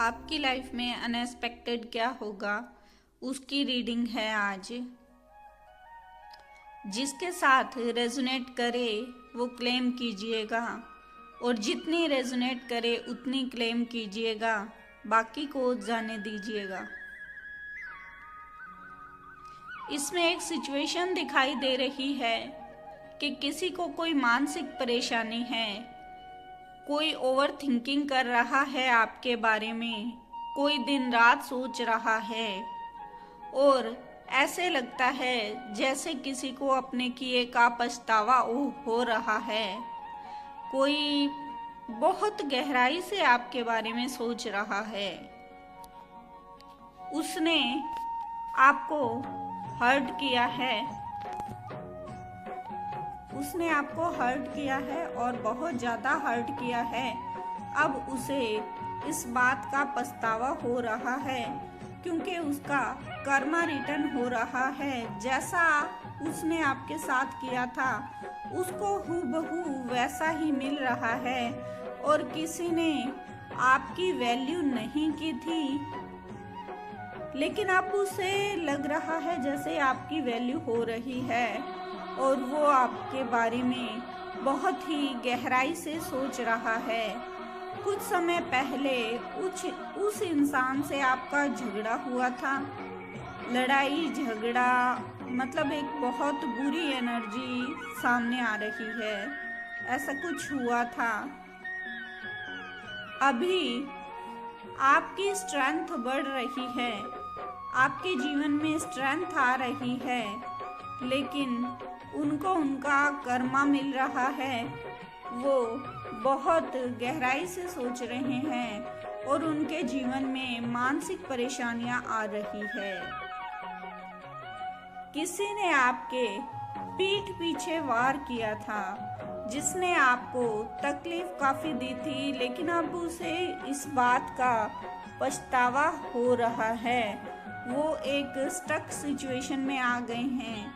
आपकी लाइफ में अनएक्सपेक्टेड क्या होगा, उसकी रीडिंग है आज। जिसके साथ रेजोनेट करे वो क्लेम कीजिएगा और जितनी रेजोनेट करे उतनी क्लेम कीजिएगा, बाकी को जाने दीजिएगा। इसमें एक सिचुएशन दिखाई दे रही है कि किसी को कोई मानसिक परेशानी है, कोई ओवर थिंकिंग कर रहा है आपके बारे में, कोई दिन रात सोच रहा है और ऐसे लगता है जैसे किसी को अपने किए का पछतावा हो रहा है। कोई बहुत गहराई से आपके बारे में सोच रहा है। उसने आपको हर्ट किया है, उसने आपको हर्ट किया है और बहुत ज़्यादा हर्ट किया है। अब उसे इस बात का पछतावा हो रहा है क्योंकि उसका कर्मा रिटर्न हो रहा है। जैसा उसने आपके साथ किया था उसको हूबहू वैसा ही मिल रहा है और किसी ने आपकी वैल्यू नहीं की थी, लेकिन अब उसे लग रहा है जैसे आपकी वैल्यू हो रही है और वो आपके बारे में बहुत ही गहराई से सोच रहा है। कुछ समय पहले उस इंसान से आपका झगड़ा हुआ था, लड़ाई झगड़ा, मतलब एक बहुत बुरी एनर्जी सामने आ रही है, ऐसा कुछ हुआ था। अभी आपकी स्ट्रेंथ बढ़ रही है, आपके जीवन में स्ट्रेंथ आ रही है, लेकिन उनको उनका कर्मा मिल रहा है। वो बहुत गहराई से सोच रहे हैं और उनके जीवन में मानसिक परेशानियां आ रही है। किसी ने आपके पीठ पीछे वार किया था, जिसने आपको तकलीफ काफी दी थी, लेकिन अब उसे इस बात का पछतावा हो रहा है। वो एक स्टक सिचुएशन में आ गए हैं।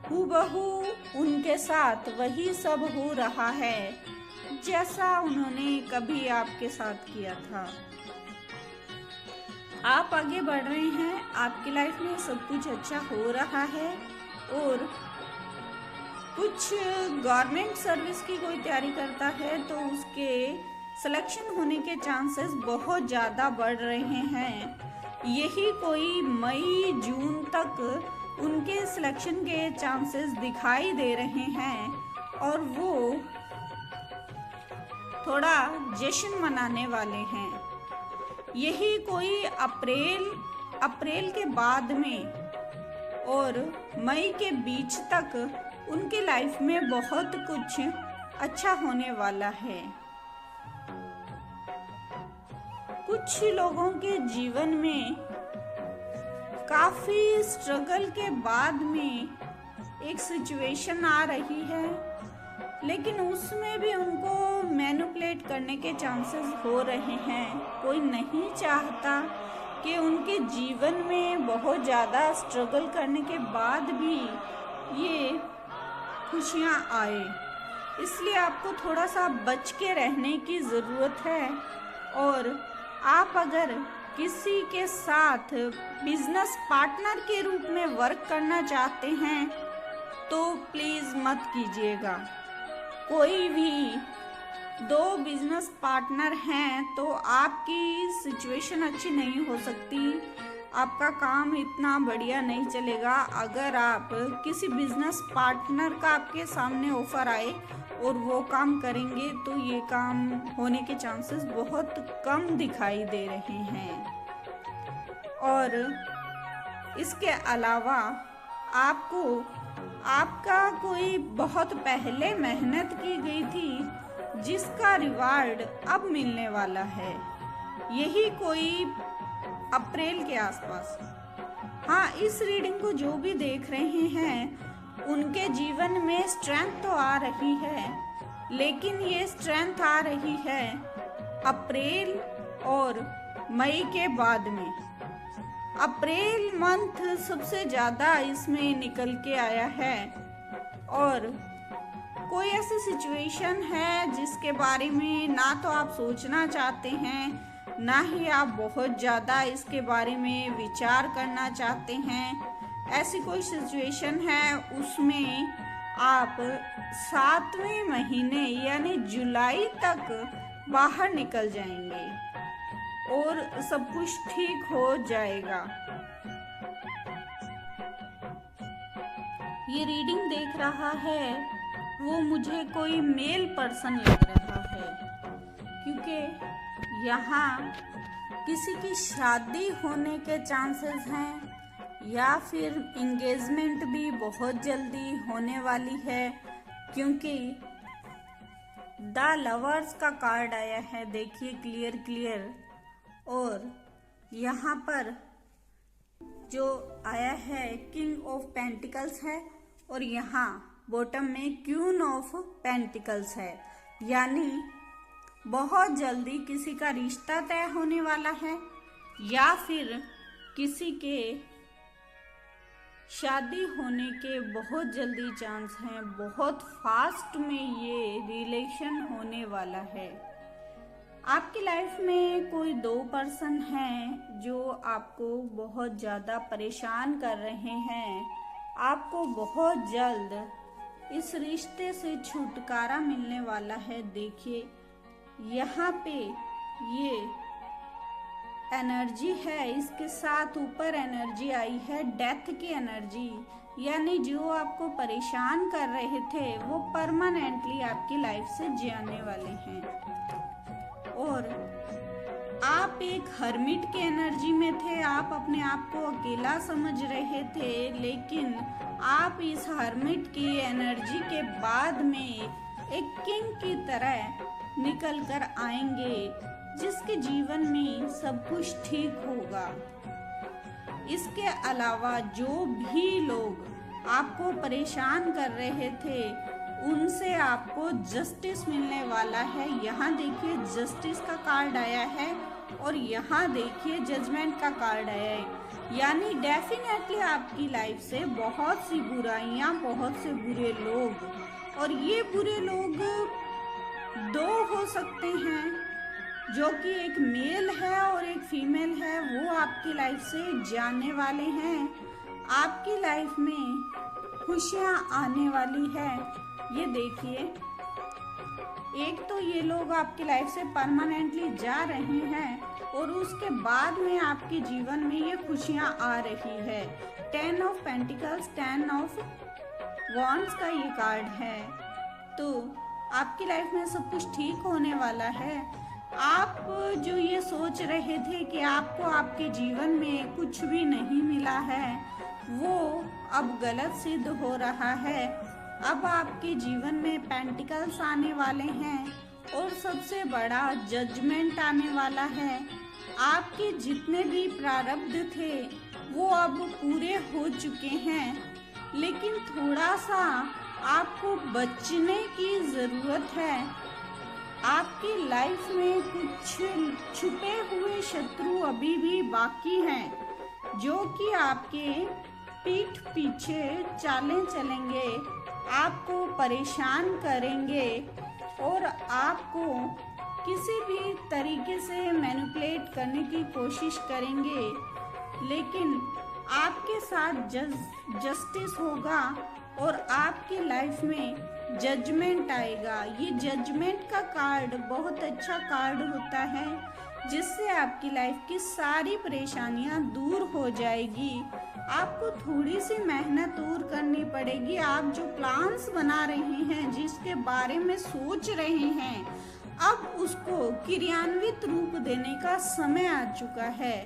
हूबहू उनके साथ वही सब हो रहा है जैसा उन्होंने कभी आपके साथ किया था। आप आगे बढ़ रहे हैं, आपकी लाइफ में सब कुछ अच्छा हो रहा है और कुछ गवर्नमेंट सर्विस की कोई तैयारी करता है तो उसके सिलेक्शन होने के चांसेस बहुत ज़्यादा बढ़ रहे हैं। यही कोई मई जून तक उनके सिलेक्शन के चांसेस दिखाई दे रहे हैं और वो थोड़ा जश्न मनाने वाले हैं। यही कोई अप्रैल के बाद में और मई के बीच तक उनके लाइफ में बहुत कुछ अच्छा होने वाला है। कुछ लोगों के जीवन में काफी स्ट्रगल के बाद में एक सिचुएशन आ रही है, लेकिन उसमें भी उनको मैनिपुलेट करने के चांसेस हो रहे हैं। कोई नहीं चाहता कि उनके जीवन में बहुत ज़्यादा स्ट्रगल करने के बाद भी ये खुशियाँ आए, इसलिए आपको थोड़ा सा बच के रहने की ज़रूरत है। और आप अगर किसी के साथ बिजनेस पार्टनर के रूप में वर्क करना चाहते हैं तो प्लीज़ मत कीजिएगा। कोई भी दो बिजनेस पार्टनर हैं तो आपकी सिचुएशन अच्छी नहीं हो सकती, आपका काम इतना बढ़िया नहीं चलेगा। अगर आप किसी बिजनेस पार्टनर का आपके सामने ऑफर आए और वो काम करेंगे तो ये काम होने के चांसेस बहुत कम दिखाई दे रहे हैं। और इसके अलावा आपको आपका कोई बहुत पहले मेहनत की गई थी जिसका रिवार्ड अब मिलने वाला है, यही कोई अप्रैल के आसपास। हाँ, इस रीडिंग को जो भी देख रहे हैं उनके जीवन में स्ट्रेंथ तो आ रही है, लेकिन ये स्ट्रेंथ आ रही है अप्रैल और मई के बाद में। अप्रैल मंथ सबसे ज़्यादा इसमें निकल के आया है और कोई ऐसी सिचुएशन है जिसके बारे में ना तो आप सोचना चाहते हैं, ना ही आप बहुत ज़्यादा इसके बारे में विचार करना चाहते हैं। ऐसी कोई सिचुएशन है, उसमें आप 7वें महीने यानी जुलाई तक बाहर निकल जाएंगे और सब कुछ ठीक हो जाएगा। ये रीडिंग देख रहा है वो मुझे कोई मेल पर्सन लग रहा है, क्योंकि यहाँ किसी की शादी होने के चांसेस हैं या फिर इंगेजमेंट भी बहुत जल्दी होने वाली है, क्योंकि द लवर्स का कार्ड आया है। देखिए क्लियर। और यहाँ पर जो आया है किंग ऑफ पेंटिकल्स है और यहाँ बॉटम में क्वीन ऑफ पेंटिकल्स है, यानी बहुत जल्दी किसी का रिश्ता तय होने वाला है या फिर किसी के शादी होने के बहुत जल्दी चांस हैं। बहुत फास्ट में ये रिलेशन होने वाला है। आपकी लाइफ में कोई 2 पर्सन हैं जो आपको बहुत ज़्यादा परेशान कर रहे हैं। आपको बहुत जल्द इस रिश्ते से छुटकारा मिलने वाला है। देखिए यहाँ पे ये एनर्जी है, इसके साथ ऊपर एनर्जी आई है डेथ की एनर्जी, यानी जो आपको परेशान कर रहे थे वो परमानेंटली आपकी लाइफ से जाने वाले हैं। और आप एक हर्मिट की एनर्जी में थे, आप अपने आप को अकेला समझ रहे थे, लेकिन आप इस हर्मिट की एनर्जी के बाद में एक किंग की तरह निकल कर आएंगे, जिसके जीवन में सब कुछ ठीक होगा। इसके अलावा जो भी लोग आपको परेशान कर रहे थे उनसे आपको जस्टिस मिलने वाला है। यहाँ देखिए जस्टिस का कार्ड आया है और यहाँ देखिए जजमेंट का कार्ड आया है, यानी डेफिनेटली आपकी लाइफ से बहुत सी बुराइयाँ, बहुत से बुरे लोग, और ये बुरे लोग 2 हो सकते हैं, जो कि एक मेल है और एक फीमेल है, वो आपकी लाइफ से जाने वाले हैं। आपकी लाइफ में खुशियाँ आने वाली है। ये देखिए, एक तो ये लोग आपकी लाइफ से परमानेंटली जा रहे हैं और उसके बाद में आपके जीवन में ये खुशियाँ आ रही है। 10 ऑफ पेंटिकल्स, 10 ऑफ वॉन्ड्स का ये कार्ड है। तो आपकी लाइफ में सब कुछ ठीक होने वाला है। आप जो ये सोच रहे थे कि आपको आपके जीवन में कुछ भी नहीं मिला है, वो अब गलत सिद्ध हो रहा है। अब आपके जीवन में पेंटिकल्स आने वाले हैं और सबसे बड़ा जजमेंट आने वाला है। आपके जितने भी प्रारब्ध थे वो अब पूरे हो चुके हैं, लेकिन थोड़ा सा आपको बचने की ज़रूरत है। आपकी लाइफ में कुछ छुपे हुए शत्रु अभी भी बाकी हैं, जो कि आपके पीठ पीछे चालें चलेंगे, आपको परेशान करेंगे और आपको किसी भी तरीके से मैनिपुलेट करने की कोशिश करेंगे, लेकिन आपके साथ जस्टिस होगा और आपकी लाइफ में जजमेंट आएगा। ये जजमेंट का कार्ड बहुत अच्छा कार्ड होता है, जिससे आपकी लाइफ की सारी परेशानियां दूर हो जाएगी। आपको थोड़ी सी मेहनत और करनी पड़ेगी। आप जो प्लान्स बना रहे हैं, जिसके बारे में सोच रहे हैं, अब उसको क्रियान्वित रूप देने का समय आ चुका है।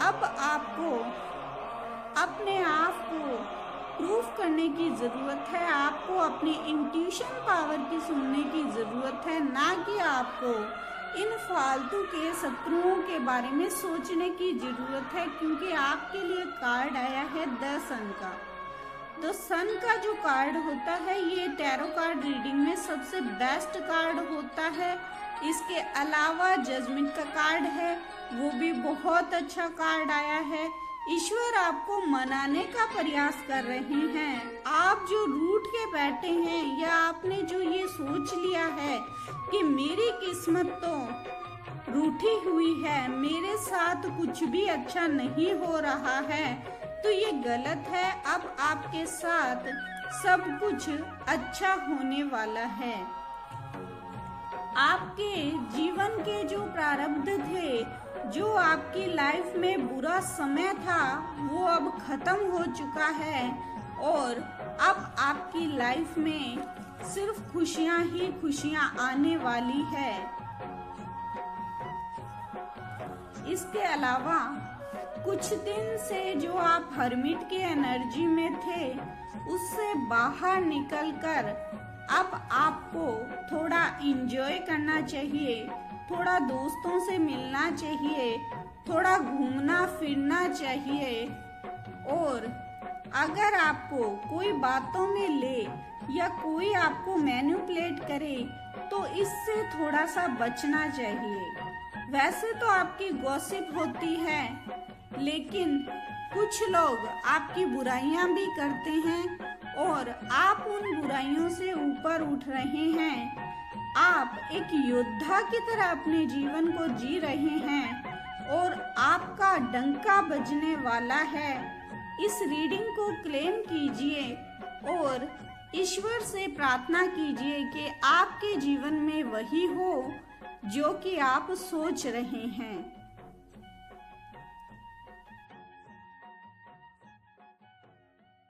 अब आपको अपने आप को प्रूफ करने की ज़रूरत है। आपको अपनी इंट्यूशन पावर की सुनने की ज़रूरत है, ना कि आपको इन फालतू के शत्रुओं के बारे में सोचने की ज़रूरत है, क्योंकि आपके लिए कार्ड आया है द सन का। तो सन का जो कार्ड होता है, ये टैरो कार्ड रीडिंग में सबसे बेस्ट कार्ड होता है। इसके अलावा जजमेंट का कार्ड है, वो भी बहुत अच्छा कार्ड आया है। ईश्वर आपको मनाने का प्रयास कर रहे हैं। आप जो रूठ के बैठे हैं या आपने जो ये सोच लिया है कि मेरी किस्मत तो रूठी हुई है, मेरे साथ कुछ भी अच्छा नहीं हो रहा है, तो ये गलत है। अब आपके साथ सब कुछ अच्छा होने वाला है। आपके जीवन के जो प्रारब्ध थे, जो आपकी लाइफ में बुरा समय था, वो अब खत्म हो चुका है और अब आपकी लाइफ में सिर्फ खुशियां ही खुशियां आने वाली है। इसके अलावा कुछ दिन से जो आप हर्मिट की एनर्जी में थे, उससे बाहर निकलकर अब आपको थोड़ा इंजॉय करना चाहिए, थोड़ा दोस्तों से मिलना चाहिए, थोड़ा घूमना फिरना चाहिए। और अगर आपको कोई बातों में ले या कोई आपको मैनिपुलेट करे तो इससे थोड़ा सा बचना चाहिए। वैसे तो आपकी गॉसिप होती है, लेकिन कुछ लोग आपकी बुराइयां भी करते हैं और आप उन बुराइयों से ऊपर उठ रहे हैं। आप एक योद्धा की तरह अपने जीवन को जी रहे हैं और आपका डंका बजने वाला है। इस रीडिंग को क्लेम कीजिए और ईश्वर से प्रार्थना कीजिए कि आपके जीवन में वही हो जो कि आप सोच रहे हैं।